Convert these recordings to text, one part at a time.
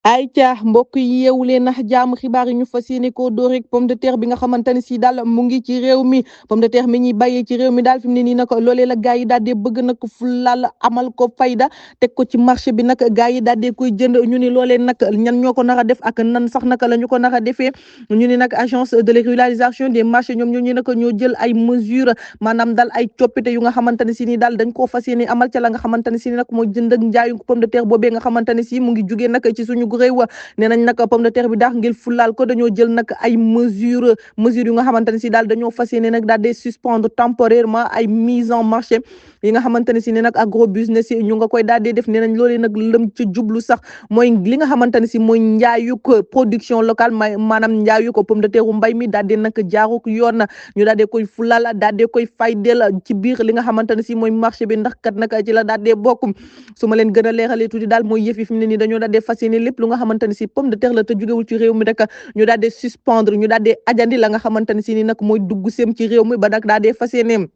ay ca mbokk yi yeewu leen nax jaamu xibaar yi ñu fas yéene koo door rek pomme de terre bi nga xamante ne si daal mu ngi ci réew mi pomme de terre mi ñuy bàyyee ci réew mi daal fi mu ne nii nag loolee la gaa yi daal di bëgg nag fulal amal ko fayda teg ko ci marché bi nag gaa yi daal di koy jënd ñu ni loolee nag ñan ñoo ko nar a def ak nan sax naka la ñu ko nar a defee ñu ni nag agence de régularisation des marchés ñoom ñoo ñu nag ñoo jël ay mesures maanaam daal ay coppite yu nga xamante ne si ni daal dañ koo fas yéene amal ca la nga xamante ne si ni nag mooy jënd ak njaayu pomme de terre boobee nga xamante ne si mu ngi jugee nag ci suñu réew nee nañ nag pomme de terre bi daax ngir fulaal ko dañoo jël nag ay mesures yu nga xamante ne si daal dañoo fas yéene nag daal di suspendre temporairement ay mise en marché yi nga xamante ne si ne nag agro business yi ñu nga koy daal di def nee nañ loolee nag lëm ci jublu sax mooy li nga xamante ne si mooy njaayu ko production locale maanaam njaayu ko pomme de terre mbay mi daal di nag jaaruk yoon ñu daal di koy fulal daal di koy faydel ci biir li nga xamante ne si mooy marché bi ndax kat nag ci la daal di bokk su ma leen gën a leeralee tuuti daal mooy yëf yi fi mu ne nii dañoo daal di fas yéene lépp lu nga xamante ne si pomme de terre la te jógewul ci réew mi rek ñu daal di suspendre ñu daal di ajandi la nga xamante ne si ni nag mooy dugg seem ci réew mi ba nag daal di fas yéene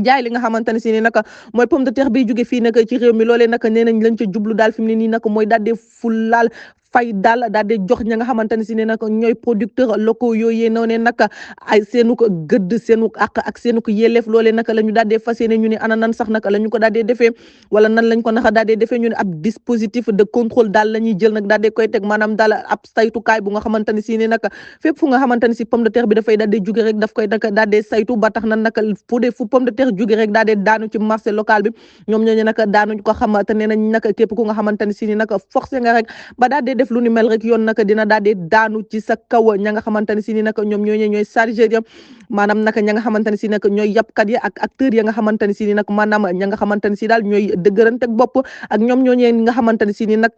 jaay li nga xamante ne si ni nag mooy pomme de terre bi jóge fii nag ci réew mi loolee nag nee nañ lañ ca jublu daal fi mu ne nii nag mooy daal di fulaal fay daal daal di jox ña nga xamante ne si ne nag ñooy producteurs locaux yooyee noonu nag ay seenu ko gëdd seenu ak seenu ko yelleef loolee nag la ñu daal di fas yéene ñu ne ana nan sax nag la ñu ko daal di defee wala nan lañ ko naxa daal di defee ñu ne ab dispositif de contrôle daal la ñuy jël nag daal di koy teg maanaam daal ab saytukaay bu nga xamante ne si ne nag fépp fu nga xamante ne si pomme de terre bi dafay daal di jóge rek daf koy nag daal di saytu ba tax na nag fu pomme de terre jóge rek daal di daanu ci marché local bi ñoom ñooñu nag daanuñ ko xam te nee nañ nag képp ku nga xamante ne si ni nag forcé nga rek ba daal di def lu ni mel rek yoon nag dina daal di daanu ci sa kaw ña nga xamante ne si ni nag ñoom ñooy chargé ya maanaam nag ña nga xamante ne si nag ñooy yàppkat yi ak acteurs ya nga xamante ne si ni nag maanaam ña nga xamante ne si daal ñooy dëgërante ak bopp ak ñoom ñooñee nga xamante ne si ni nag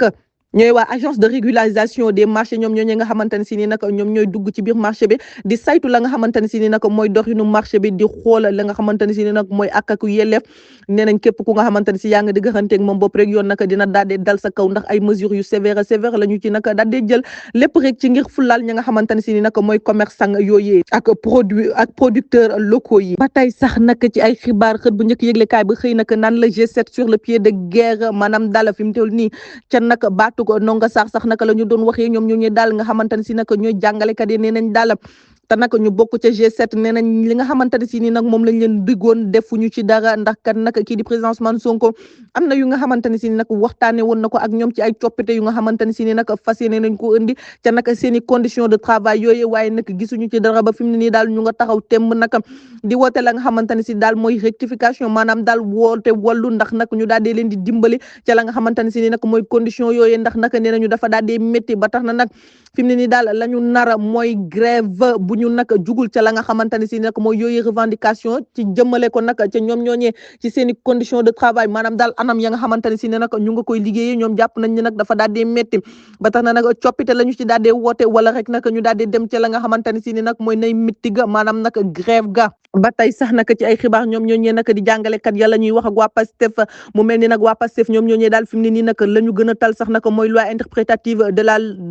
ñooy waa agence de régularisation des marchés ñoom ñooñu nga xamante ne si ni nag ñoom ñooy dugg ci biir marché bi di saytu la nga xamante ne si ni nag mooy doxinu marché bi di xool la nga xamante ne si ni nag mooy ak yelleef nee nañ képp ku nga xamante ne si yaa nga di gëxanteeg moom bopp rek yoon nag dina daal di dal sa kaw ndax ay mesures yu sévère la ñu ci nag daal di jël lépp rek ci ngir fulaal ña nga xamante ne si ni nag mooy commerçant yooyee ak producteurs locaux yi ba tey sax nag ci ay xibaar xët bu njëkk yëglekaay ba xëy nag naan la G7 sur le pied de guerre maanaam daal fi mu toll nii ca nag baatu ko nonga sax naka la ñu doon waxee ñoom ñoo daal nga xamante ne si nag ñooy jàngalekat yi nee nañ daal te nag ñu bokk ca G7 nee nañ li nga xamante ne si ni nag moom lañ leen diggoon defuñu ci dara ndax kat nag kii di président Ousmane Sonko am na yu nga xamante ne si ni nag waxtaane woon na ko ak ñoom ci ay coppite yu nga xamante ne si ni nag fas yéene nañ ko indi ca nag seen i conditions de travail yooyu waaye nag gisuñu ci dara ba fi mu ne nii daal ñu nga taxaw temb nag di woote la nga xamante ne si daal mooy rectification maanaam daal woote wallu ndax nag ñu daal di leen di dimbali ca la nga xamante ne si ni nag mooy condition yooyu ndax nag nee nañu dafa daal di métti ba tax na nag fi mu ne nii daal la ñu nara mooy grève bu ñu nag jugul ca la nga xamante ne si nag mooy yooyu revendication ci jëmale ko nag ca ñoom ñooñee ci seen i condition de travail maanaam daal anam ya nga xamante ne si ne nag ñu nga koy liggéeyee ñoom jàpp nañ ne nag dafa daal di métti ba tax na nag coppite la ñu ci daal di woote wala rek nag ñu daal di dem ca la nga xamante ne si ni nag mooy nay métti ga maanaam nag grève ga ba tey sax nag ci ay xibaar ñoom ñooñee nag di jàngalekat ya la ñuy wax ak waa Pastef mu mel ni nag waa Pastef ñoom ñooñee daal fi mu ne nii nag la ñu gën a tal sax nag mooy loi interprétative de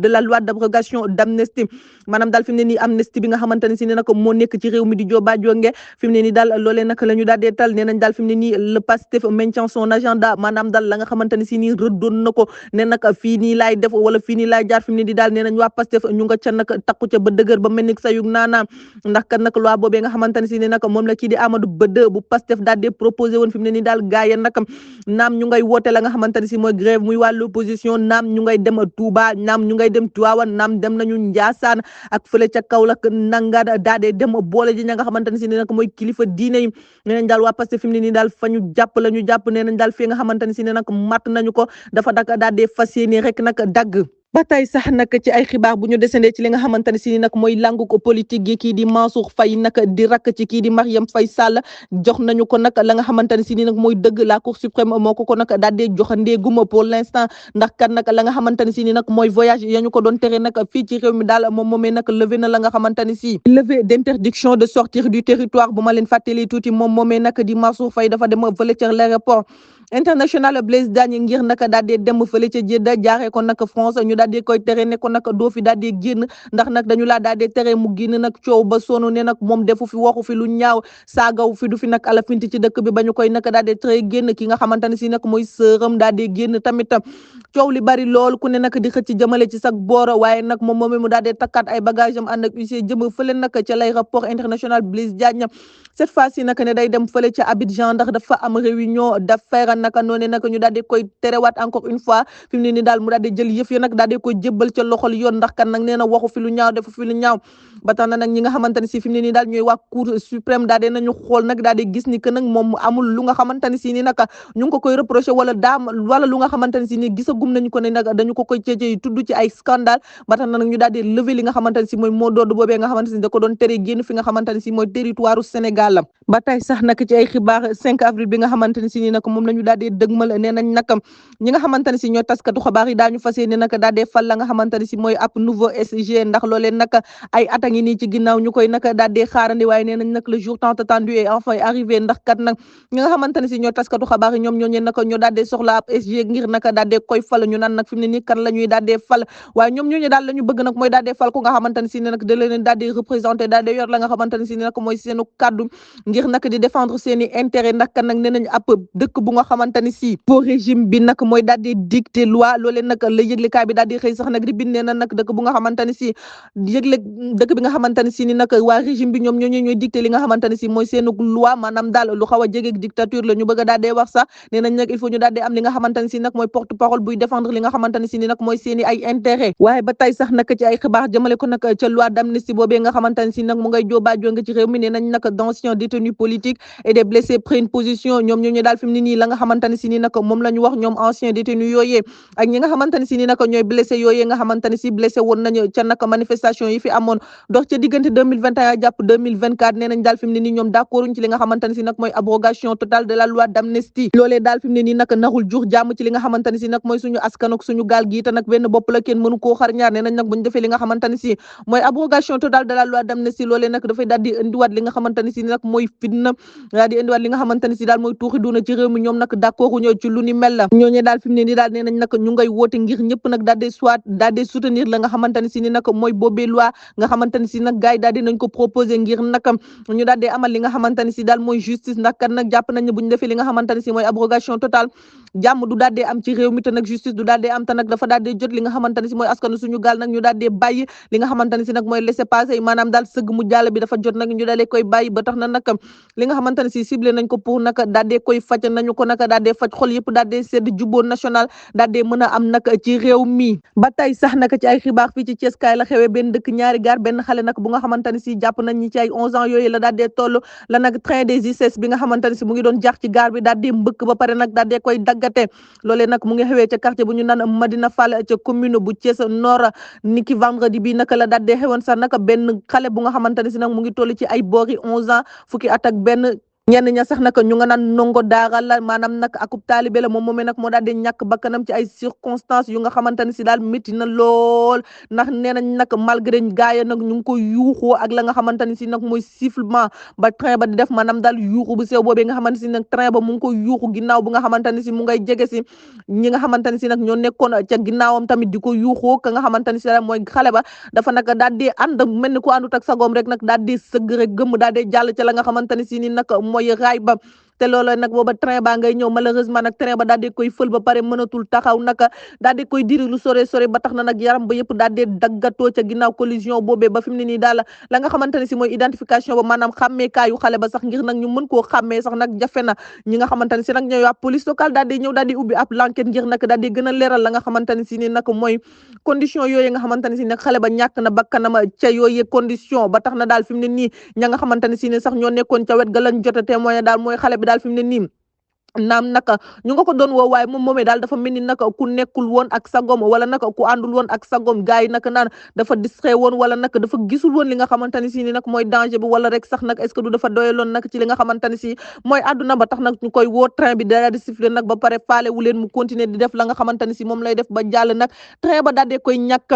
la loi d'abrogation d'amnistie maanaam daal fi mu ne nii amnistie bi nga xamante ne si ne nag moo nekk ci réew mi di jooba jonge fi mu ne nii daal loolee nag la ñu daal dee tal nee nañ daal fi mu ne nii le Pastef maintient son agenda maanaam daal la nga xamante ne si nii rëddoon na ko ne nag fii nii laay def wala fii nii laay jaar fi mu ne nii daal nee nañ waa Pastef ñu nga ca nag takku ca ba dëgër ba mel ni sayug naanaam ndax kat nag loi boobee nga xamante ne si ne nag moom la kii di Amadou Bade bu Pastef daal di proposé woon fi mu ne nii daal gaaya nag naam ñu ngay woote la nga xamante ne si mooy grève muy wàllu opposition naam ñu ngay dem Touba naam ñu ngay dem Tivaouane naam dem nañu Ndiassane ak fële ca Kaolack nanga daal di dem boole ji ña nga xamante ne si ne nag mooy kilifa diine yi nee nañ daal waa Pastef fi mu ne nii daal fa ñu jàpp la ñu jàpp nee nañ daal fi nga xamante ne si ne nag mat nañu ko dafa dak daal di fas yéene rek nag dagg ba tey sax nag ci ay xibaar bu ñu desandee ci li nga xamante ne si ni nag mooy langu ko politique gi kii di Mansour Faye nag di rakk ci kii di Marième Faye Sall jox nañu ko nag la nga xamante ne si ni nag mooy dëgg la Cour suprême moo ko nag daal di joxandeeguma pour l'instant ndax kat nag la nga xamante ne si ni nag mooy voyage ya ñu ko doon tere nag fii ci réew mi daal moom moomee nag levé na la nga xamante ne si levé d'interdiction de sortir du territoire bu ma leen fàttali tuuti moom moomee nag di Mansour Faye dafa dem fële ca l'aéroport international Blaise Diagne ngir naka daal di dem fële ca Jeddah jaaree ko nag France ñu daal di koy tere ne ko nag doo fi daal di génn ndax nag dañu laa daal di tere mu génn nag coow ba sonn ne nag moom defu fi waxu fi lu ñaaw saagaw fi du fi nag alafinti ci dëkk bi ba ñu koy naka daal di tere génn ki nga xamante ne si nag mooy sëram daal di génn tamit coow li bari lool ku ne nag di xëcc jëmale ci sag boor waaye nag moom moom mu daal di takkaat ay bagage am ànd ak huissier jëm fële nag ca l'aéroport international Blaise Diagne cette fois ci nag ne day dem fële ca Abidjan ndax dafa am réunion d'affaires naka noonu nag ñu daal di koy terewaat encore une fois fi mu ne nii daal mu daal di jël yëf yi nag daal di koy jébbal ca loxol yoon ndax kan nag nee na waxu fi lu ñaaw defu fi lu ñaaw ba tax na nag ñi nga xamante ne si fi mu ne nii daal ñooy waa cour suprême daal di nañu xool nag daal di gis ni que nag moom amul lu nga xamante ne si ni nag ñu ngi ko koy reproché wala wala lu nga xamante ne si ni gisagum nañu ko ne nag dañu ko koy ceecee tudd ci ay scandale ba tax na nag ñu daal di lever li nga xamante ne si mooy mot d'ordre boobee nga xamante ne si da ko doon tere génn fi nga xamante ne si mooy territoire u Sénégal ba tey sax nag ci ay xibaar 5 avril bi nga xamante ne si ni nag moom la ñu daal di dëgmal nee nañ nag ñi nga xamante ne si ñooy taskatu xabaar yi daañu fas yéene nag daal di fal la nga xamante ne si mooy ab nouveau SG ndax loolee nag ay at a ngi nii ci ginnaaw ñu koy nag daal di xaarandi waaye nee nañ nag le jour tant attendu est enfin arrivé ndax kat nag ñi nga xamante ne si ñooy taskatu xabaar yi ñoom ñooñee nag ñoo daal di soxla ab SG ngir nag daal di koy fal ñu naan nag fi mu ne nii kan la ñuy daal di fal waaye ñoom ñooñee daal la ñu bëgg nag mooy daal di fal ku nga xamante ne si ne nag da leen daal di représenté daal di yor la nga xamante ne si ne nag mooy seenu kaddu ngir nag di défendre seeni intérêt ndax kat nag nee nañ ab dëkk bu nga xamante ne si po régime bi nag mooy daal di dicter loi loolee nag la yëglekaay bi daal di xëy sax nag di bindee na nag dëkk bu nga xamante ne si yëgle dëkk bi nga xamante ne si ni nag waa régime bi ñoom ñooy dicter li nga xamante ne si mooy seenu loi maanaam daal lu xaw a jege dictature la ñu bëgg a daal di wax sax nee nañ nag il faut ñu daal di am li nga xamante ne si nag mooy porte parole buy défendre li nga xamante ne si ni nag mooy seeni ay intérêt waaye ba tey sax nag ci ay xibaar jëmale ko nag ca loi d'amnistie boobee nga xamante ne si nag mu ngay jóobaa jónga ci réew mi nee nañ nag d'anciens détenus politiques et des blessés prennent position ñoom ñooñu daal fi mu ne nii la nga xamante ne si ni nag moom la ñu wax ñoom anciens détenus yooyee ak ñi nga xamante ne si ni nag ñooy blessé yooyee nga xamante ne si blessé woon nañu ca nag manifestation yi fi amoon dox ca diggante 2021 jàpp 2024 nee nañ daal fi mu ne nii ñoom d'accorduñ ci li nga xamante ne si nag mooy abrogation totale de la loi d'amnistie loolee daal fi mu ne nii nag naxul jur jàmm ci li nga xamante ne si nag mooy suñu askan ak suñu gaal gi te nag benn bopp la kenn mënu koo xar ñaar nee nañ nag buñu defee li nga xamante ne si mooy abrogation totale de la loi d'amnistie loolee nag dafay daal di indiwaat li nga xamante ne si nag mooy fitna daal di indiwaat li nga xamante ne si daal mooy tuuxi duuna ci réew mi ñoom nag d'accorduñu ci lu ni mel la ñooñu daal fi mu ne nii daal nee nañ nag ñu ngay woote ngir ñëpp nag daal di soit daal di soutenir la nga xamante ne si ni nag mooy boobee loi nga xamante ne si nag gars yi daal di nañ ko proposer ngir nag ñu daal di amal li nga xamante ne si daal mooy justice ndax kat nag jàpp nañ ne buñu defee li nga xamante ne si mooy abrogation totale jàmm du daal di am ci réew mi te nag justice du daal di am te nag dafa daal di jot li nga xamante ne si mooy askanu suñu gaal nag ñu daal di bàyyi li nga xamante ne si nag mooy laissez-passer maanaam daal sëgg mu jàll bi dafa jot nag ñu daal di koy bàyyi ba tax na nag li nga xamante ne si ciblé nañ ko pour nag daal di koy faj nañu ko nag daal di faj xol yëpp daal di sedd jubóo national daal di mën a am nag ci réew mi ba tey sax nag ci ay xibaar fii ci Thiès kaay la xewee benn dëkk ñaari gaar benn xale nag bu nga xamante ne si jàpp nañ ñi ci ay 11 ans yooyu la daal di toll la nag train des ICS bi nga xamante ne si mu ngi doon jax ci gaar bi daal di mbëkk ba pare nag daal di koy daggate loolee nag mu ngi xewee ca quartier bu ñu naan Madina Fall ca commune bu Thiès Nord niki vendredi bi naka la daal di xewoon sax nag benn xale bu nga xamante ne si nag mu ngi toll ci ay boori 11 ans fukki at ak benn ñenn ña sax nag ñu nga naan ndongo daara la maanaam nag akub taalibe la moom moomee nag moo daal di ñàkk bakkanam ci ay circonstances yu nga xamante ne si daal métti na lool ndax nee nañ nag malgré gaaya nag ñu ngi ko yuuxoo ak la nga xamante ne si nag mooy sifflement ba train ba di def maanaam daal yuuxu bu sew boobee nga xamante si nag train ba mu ngi ko yuuxu ginnaaw bu nga xamante ne si mu ngay jege si ñi nga xamante ne si nag ñoo nekkoon ca ginnaawam tamit di ko yuuxoo ka nga xamante ne si daal mooy xale ba dafa nag daal di ànd mel ni ku àndut ak sagoom rek nag daal di sëgg rek gëmm daal di jàll ca la nga xamante ne si ni nag mooy raay ba te loolu nag booba train ba ngay ñëw malheureusement nag train ba daal di koy fël ba pare mënatul taxaw nag daal di koy diri lu sore sore ba tax na nag yaram ba yëpp daal di daggatoo ca ginnaaw collision boobee ba fi mu ne nii daal la nga xamante ne si mooy identification ba maanaam xàmmeekaayu xale ba sax ngir nag ñu mën koo xàmmee sax nag jafe na ñi nga xamante ne si nag ñooy waa police locale daal di ñëw daal di ubbi ab l'enquête ngir nag daal di gën a leeral la nga xamante ne si ni nag mooy condition yooyu nga xamante ne si nag xale ba ñàkk na bakkanam ca yooyu condition ba tax na daal fi mu ne nii ña nga xamante ne si ni sax ñoo nekkoon ca wet ga lañ jot a témoigner daal mooy xale bi daal fi mu ne nii naam naka ñu nga ko doon woo waaye moom moomee daal dafa mel ni naka ku nekkul woon ak sagom wala naka ku àndul woon ak sagom gars yi naka naan dafa distrait woon wala naka dafa gisul woon li nga xamante ne si ni nag mooy danger bi wala rek sax nag est-ce que du dafa doyaloon nag ci li nga xamante ne si mooy àdduna ba tax nag ñu koy woo train bi daal di siffler nag ba pare faale wu leen mu continuer di def la nga xamante ne si moom lay def ba jàll nag train ba daal di koy ñàkk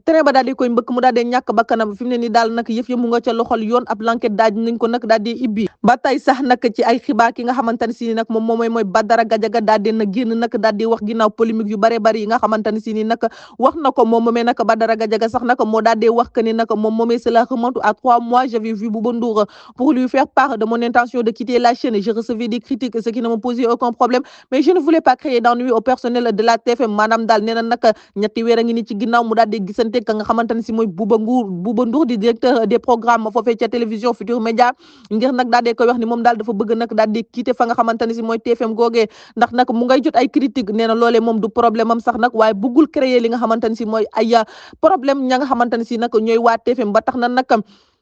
train ba daal di koy mbëkk mu daal di ñàkk bakkanam fi mu ne nii daal nag yëf ya mu nga ca loxol yoon ab l'enquête daaj nañ ko nag daal di ibbi ba tey sax nag ci ay xibaar ki nga xamante ne si ni nag moom mooy Badara Gadiaga daal di na génn nag daal di wax ginnaaw polémique yu bare bari yi nga xamante ne si ni nag wax na ko moom moomee nag Badara Gadiaga sax nag moo daal di wax que ni nag moom moomee cela remonte à 3 mois. J'avais vu Bouba Ndour pour lui faire part de mon intention de quitter la chaîne. Je recevais des critiques, ce qui ne me posait aucun problème, mais je ne voulais pas créer d'ennui au personnel de la TFM. maanaam daal nee na nag ñetti weer a ngi ni ci ginnaaw mu daal di gisante ka nga xamante ne si mooy Bouba Ndour di directeur des programmes foofee ca télévision Futur Média ngir nag daal di koy wax ni moom daal dafa bëgg nag daal di quitter fa nga xamante ne si mooy TFM googee ndax nag mu ngay jot ay critique nee na loolee moom du problème am sax nag waaye bëggul créer li nga xamante ne si mooy ay problème ña nga xamante ne si nag ñooy waa TFM ba tax na nag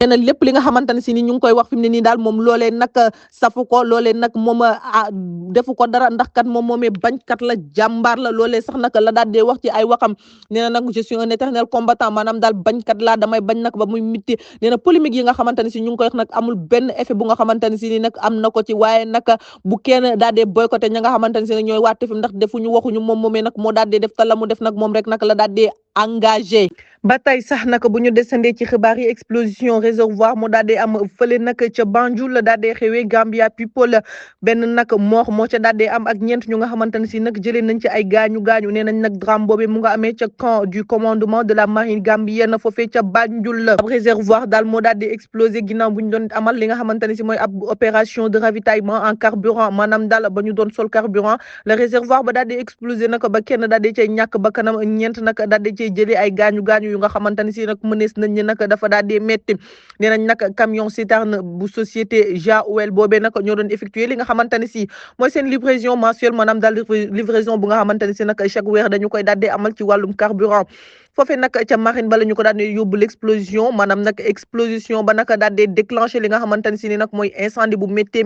nee na lépp li nga xamante ne si ni ñu ngi koy wax fi mu ne nii daal moom loolee nag safu ko loolee nag moom defu ko dara ndax kat moom moomee bañkat la jàmbaar la loolee sax nag la daal dee wax ci ay waxam nee na nag je suis un éternel combattant maanaam daal bañkat laa damay bañ nag ba muy mitti nee na polémique yi nga xamante ne si ñu ngi koy wax nag amul benn effet bu nga xamante ne si ni nag am na ko ci waaye nag bu kenn daal dee boycotté ña nga xamante ne si nag ñooy waa TFM ndax defuñu waxuñu moom moomee nag moo daal dee def ta la mu def nag moom rek nag la daal dee engagé ba tey sax nag bu ñu desandee ci xibaar yi explosion réservoir mu daal di am fële nag ca Banjul daal di xewee Gambia people benn nag mort moo ca daal di am ak ñeent ñu nga xamante ne si nag jëlee nañ ci ay gaañu nee nañ nag drame boobu mu nga amee ca camp du commandement de la marine gambienne foofee ca Banjul ab réservoir daal moo daal di explosé ginnaaw bu ñu doon amal li nga xamante ne si mooy ab opération de ravitaillement en carburant maanaam daal ba ñu doon sol carburant le réservoir ba daal di explosé nag ba kenn daal di cay ñàkk ba kanam ñeent nag daal di cay jëlee ay gaañu yu nga xamante ne si nag mënees nañ ni nag dafa daal di metti nee nañ nag camion citerne bu société Ja-Oil boobee nag ñoo doon effectuer li nga xamante ne si mooy seen livraison mensuelle maanaam daal livraison bu nga xamante ne si nag chaque weer dañu koy daal di amal ci wàllum carburant foofee nag ca marine ba la ñu ko daal di yóbbu l'explosion maanaam nag explosion ba nag daal di déclencher li nga xamante ne si ni nag mooy incendie bu métti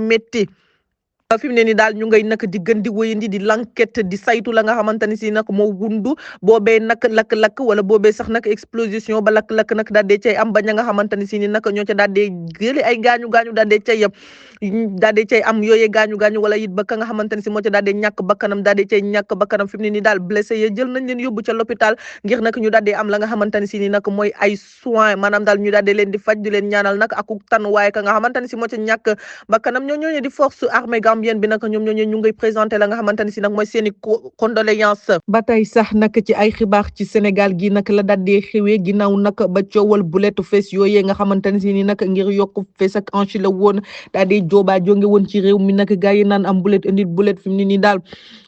fi mu ne ni daal ñu ngay nag di gën di wéyandi di l'enquête di saytu la nga xamante ne si nag moo wundu boobee nag lakk-lakk wala boobee sax nag explosion ba lakk-lakk nag daal dee cay am ba ña nga xamante ne si ni nag ñoo ca daal dee jële ay gaañu daal dee cay am yooyee gaañu wala it ba ka nga xamante ne si moo ca daal dee ñàkk bakkanam daal dee cay ñàkk bakkanam fi mu ne ni daal blessé ya jël nañ leen yóbbu ca l'hôpital ngir nag ñu daal dee am la nga xamante ne si ni nag mooy ay soins maanaam daal ñu daal dee leen di faj di leen ñaanal nag akuk tan waaye ka nga xamante ne si moo ca ñàkk bakkanam ñooñu di force armée gambienne bi nag ñoom ñooñu ñu ngay présenté la nga xamante ne si nag mooy seeni condoléance ba tey sax nag ci ay xibaar ci Sénégal gi nag la daal di xewee ginnaaw nag ba coowal buletu fees yooyee nga xamante ne si ni nag ngir yokk fees ak hanche la woon daal di joobaa jonge woon ci réew mi nag gars yi naan am bulet indi bulet fi mu ne nii daal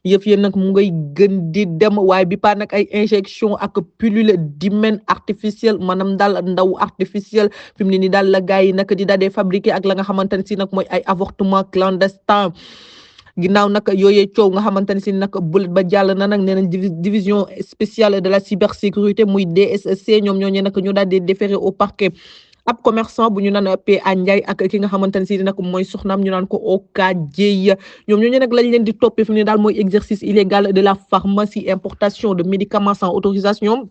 yëf yéen nag mu ngay gën di dem waaye bi pa nag ay injection ak pilule d'hymen artificielle maanaam daal ndaw artificielle fi mu ne nii daal la gars yi nag di daal di fabriqué ak la nga xamante ne si nag mooy ay avortement clandestin ginnaaw nag yooyee coow nga xamante ne si nag bulet ba jàll na nag nee nañ division spéciale de la cybersécurité muy DSC ñoom ñooñu nag ñu daal di déféré au parquet ab commerçant bu ñu naan P.A. Ndiaye ak ki nga xamante ne si nag mooy soxnaam ñu naan ko Oka Dieye ñoom ñooñu nag lañ leen di toppee fi mu ne daal mooy exercice illégal de la pharmacie importation de médicaments sans autorisation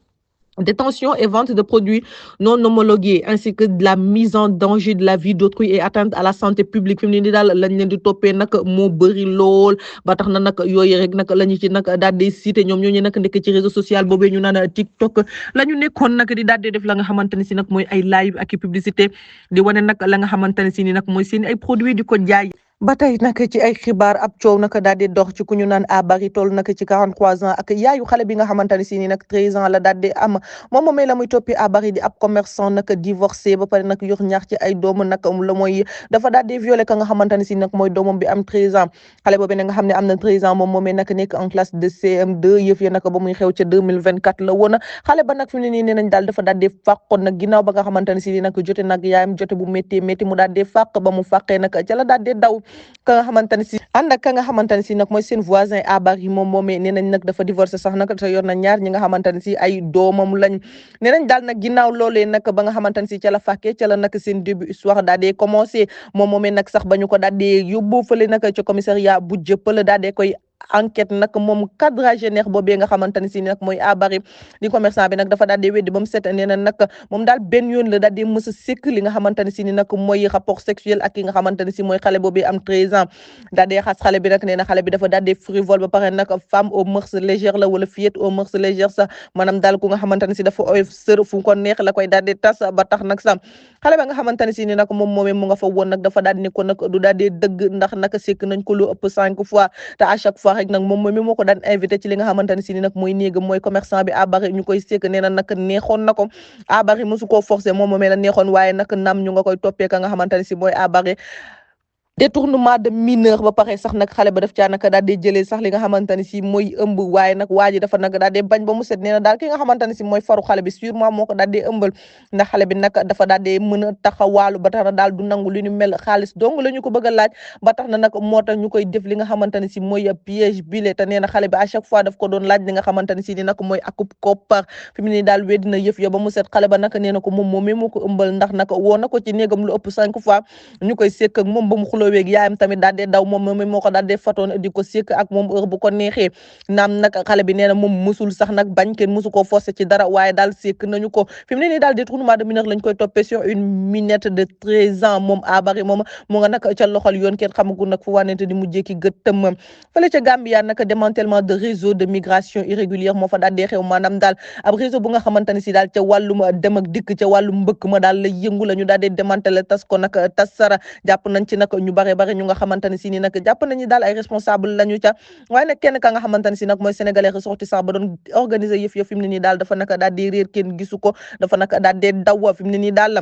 détention et vente de produits non homologués ainsi que de la mise en danger de la vie d'autrui et atteinte à la santé publique fi mu ne ni daal lañ leen di toppee nag moo bëri lool ba tax na nag yooyu rek nag la ñu ci nag daal di cité ñoom ñooñu nag nekk ci réseau social boobee ñu naan TikTok la ñu nekkoon nag di daal di def la nga xamante ne si nag mooy ay live ak publicité di wane nag la nga xamante ne si ni nag mooy seen ay produits di ko jaay. ba tey nag ci ay xibaar ab coow nag daal di dox ci ku ñu naan Abary toll nag ci 43 ans ak yaayu xale bi nga xamante ne si ni nag 13 ans la daal di am moom moomee la muy toppi Abary di ab commerçant nag divorcé ba pare nag yor ñaar ci ay doom nag la mooy dafa daal di violé ka nga xamante ne si nag mooy doomam bi am 13 ans xale boobu nga xam ne am na 13 ans moom moomee nag nekk en classe de CM2 yëf ya nag ba muy xew ca 2024 la woon xale ba nag fi mu ne nii nee nañ daal dafa daal di fàqoon nag ginnaaw ba nga xamante ne si ni nag jote nag yaayam jote bu métti métti mu daal di fàq ba mu fàqee nag ca la daal di daw ka nga xamante ne si ànd ak ka nga xamante ne si nag mooy seen voisin Abary moom moomee nee nañ nag dafa divorcé sax nag te yor na ñaar ñi nga xamante ne si ay doomam lañ nee nañ daal nag ginnaaw loolee nag ba nga xamante ne si ca la fàkkee ca la nag seen début histoire daal di commencé moom moomee nag sax ba ñu ko daal di yóbbu fële nag ca commissariat bu Jëppal daal di koy enquête nag moom quadragénaire boobee nga xamante ne si nag mooy Abary di commerçant bi nag dafa daal di weddi ba mu set nee na nag moom daal benn yoon la daal di mës a sekk li nga xamante ne si ni nag mooy rapport sexuel ak ki nga xamante ne si mooy xale boobee am 13 ans daal di xas xale bi nag nee na xale bi dafa daal di frivole ba pare nag femme aux mœurs légères la wala fillette aux mœurs légères sax maanaam daal ku nga xamante ne si dafa oyof sër fu ko neex la koy daal di tas ba tax nag sax xale ba nga xamante ne si ni nag moom moomee mu nga fa woon nag dafa daal di ne ko nag du daal di dëgg ndax nag sekk nañ ko lu ëpp 5 fois te à chaque fois rek nag moom moomee moo ko daan invité ci li nga xamante ne si ni nag mooy néegam mooy commerçant bi Abary ñu koy sekk nee na nag neexoon na ko Abary mosu koo forcé moom moomee la neexoon waaye nag nam ñu nga koy toppee ka nga xamante ne si mooy Abary détournement de mineur ba pare sax nag xale ba def caa naka daal di jëlee sax li nga xamante ne si mooy ëmb waaye nag waa ji dafa nag daal di bañ ba mu set nee na daal ki nga xamante ne si mooy faru xale bi sûrement moo ko daal di ëmbal ndax xale bi nag dafa daal di mën a taxawaalu ba tax na daal du nangu li ñu mel xaalis dong la ñu ko bëgg a laaj ba tax na nag moo tax ñu koy def li nga xamante ne si mooy piège bile te nee na xale bi à chaque fois daf ko doon laaj li nga xamante ne si ni nag mooy akub koppar fi mu ne daal weddi na yëf ya ba mu set xale ba nag nee na ko moom moomee moo ko ëmbal ndax nag woo na ko ci néegam lu ëpp 5 fois ñu koy sekk ak moom ba mu xulóoweeg yaayam tamit daal dee daw moom moo ko daal dee fatoon di ko sekk ak moom heure bu ko neexee naam nag xale bi nee na moom musul sax nag bañ kenn musu ko forcé ci dara waaye daal sekk nañu ko fi mu ne nii daal détournement de mineur lañ koy toppee sur une minette de 13 ans moom Abary moom mu nga nag ca loxol yoon kenn xamagul nag fu wànnente di mujjee ki gëttëm fële ca Gambia nag démantèlement de réseau de migration irrégulière moo fa daal dee xew maanaam daal ab réseau bu nga xamante ne si daal ca wàllum dem ak dikk ca wàllum mbëkk ma daal la yëngu la ñu daal dee démantelé tas ko nag tas sara jàpp nañ ci nag ñu bare ñu nga xamante ne si ni nag jàpp nañu daal ay responsable lañu ca waaye nag kenn ka nga xamante ne si nag mooy sénégalais ressortissant ba doon organiser yëf fi mu ne nii daal dafa nag daal di réer kenn gisu ko dafa nag daal di daw fi mu ne nii daal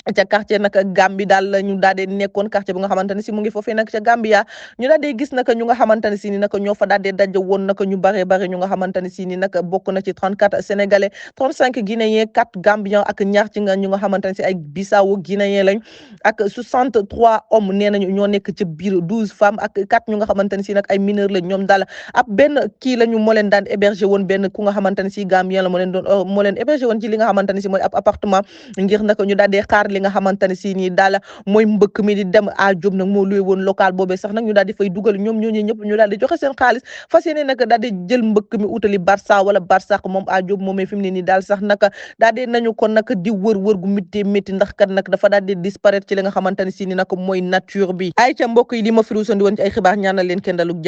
ca quartier nag Gambie daal ñu daal di nekkoon quartier bu nga xamante ne si mu ngi foofee nag ca Gambia ñu daal di gis nag ñu nga xamante ne si ni nag ñoo fa daal di daje woon nag ñu bare ñu nga xamante ne si ni nag bokk na ci 34 sénégalais 35 guinéens 4 gambiens ak ñaar ci nga ñu nga xamante ne si ay bissau guinéens lañ ak 63 hommes nee nañu ñoo nekk ci biir 12 femmes ak 4 ñu nga xamante ne si nag ay mineurs lañ ñoom daal ab benn kii la ñu moo leen daan hébergé woon benn ku nga xamante ne si gambien la moo leen hébergé woon ci li nga xamante ne si mooy ab appartement ngir nag ñu daal di xaar li nga xamante ne si nii daal mooy mbëkk mi di dem a job nag moo luy woon local boobee sax nag ñu daal di fay dugal ñoom ñooñu ñëpp ñu daal di joxe seen xaalis fas yéene nag daal di jël mbëkk mi utali Barça wala Barsax moom a job moomee fi mu ne nii daal sax nag daal di nañu ko nag di wër gu métti ndax kat nag dafa daal di disparaître ci li nga xamante ne si ni nag mooy nature bi ay ca mbokk yi li ma firu sondi woon ci ay xibaar ñaanal leen kenn dalug